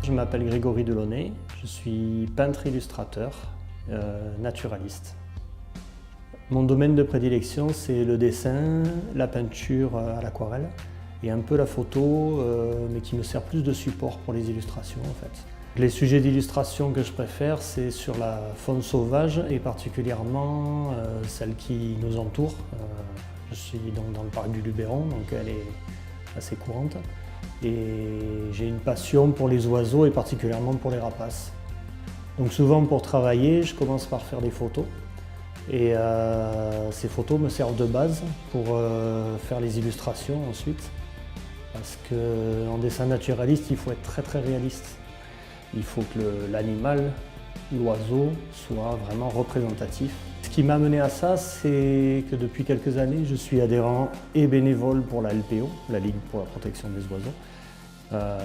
Je m'appelle Grégory Delaunay, je suis peintre-illustrateur, naturaliste. Mon domaine de prédilection, c'est le dessin, la peinture à l'aquarelle et un peu la photo, mais qui me sert plus de support pour les illustrations en fait. Les sujets d'illustration que je préfère, c'est sur la faune sauvage et particulièrement celle qui nous entoure. Je suis donc dans le parc du Luberon, donc elle est assez courante. Et j'ai une passion pour les oiseaux et particulièrement pour les rapaces. Donc souvent pour travailler, je commence par faire des photos. Et ces photos me servent de base pour faire les illustrations ensuite. Parce qu'en dessin naturaliste, il faut être très réaliste. Il faut que l'animal, l'oiseau, soit vraiment représentatif. Ce qui m'a amené à ça, c'est que depuis quelques années, je suis adhérent et bénévole pour la LPO, la Ligue pour la protection des oiseaux,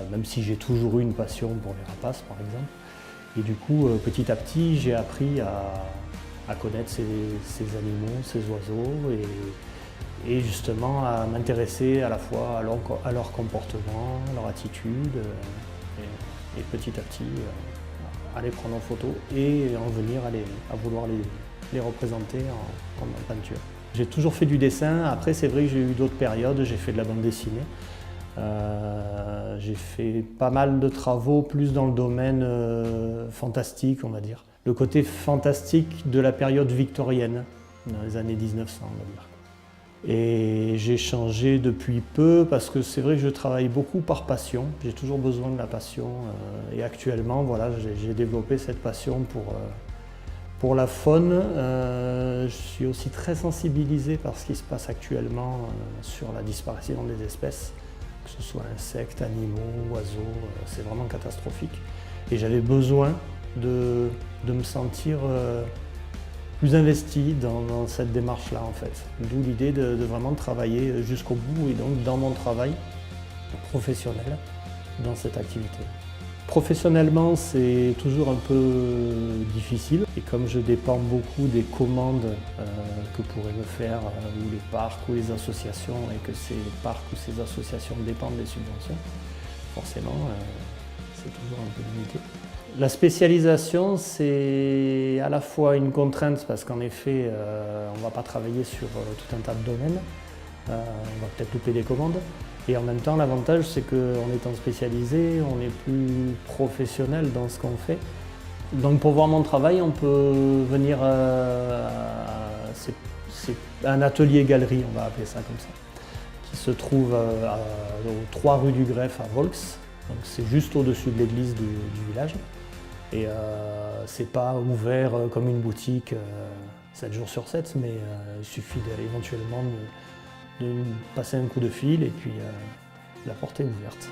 même si j'ai toujours eu une passion pour les rapaces, par exemple. Et du coup, petit à petit, j'ai appris à connaître ces animaux, ces oiseaux, et justement à m'intéresser à la fois à leur comportement, à leur attitude, et petit à petit à les prendre en photo et en venir à vouloir les représenter en peinture. J'ai toujours fait du dessin, après c'est vrai que j'ai eu d'autres périodes, j'ai fait de la bande dessinée. J'ai fait pas mal de travaux plus dans le domaine fantastique, on va dire. Le côté fantastique de la période victorienne, dans les années 1900, on va dire. Et j'ai changé depuis peu parce que c'est vrai que je travaille beaucoup par passion. J'ai toujours besoin de la passion et actuellement, voilà, j'ai développé cette passion pour la faune. Je suis aussi très sensibilisé par ce qui se passe actuellement sur la disparition des espèces, que ce soit insectes, animaux, oiseaux, c'est vraiment catastrophique. Et j'avais besoin de me sentir plus investi dans cette démarche-là en fait. D'où l'idée de vraiment travailler jusqu'au bout et donc dans mon travail professionnel dans cette activité. Professionnellement, c'est toujours un peu difficile et comme je dépends beaucoup des commandes que pourraient me faire ou les parcs ou les associations et que ces parcs ou ces associations dépendent des subventions, forcément c'est toujours un peu limité. La spécialisation, c'est à la fois une contrainte parce qu'en effet, on ne va pas travailler sur tout un tas de domaines, on va peut-être louper des commandes. Et en même temps, l'avantage, c'est qu'en étant spécialisé, on est plus professionnel dans ce qu'on fait. Donc pour voir mon travail, on peut venir c'est un atelier-galerie, on va appeler ça comme ça, qui se trouve aux 3 rue du Greffe à Volx. Donc c'est juste au-dessus de l'église du village. Et c'est pas ouvert comme une boutique 7 jours sur 7, mais il suffit éventuellement de passer un coup de fil et puis la porte est ouverte.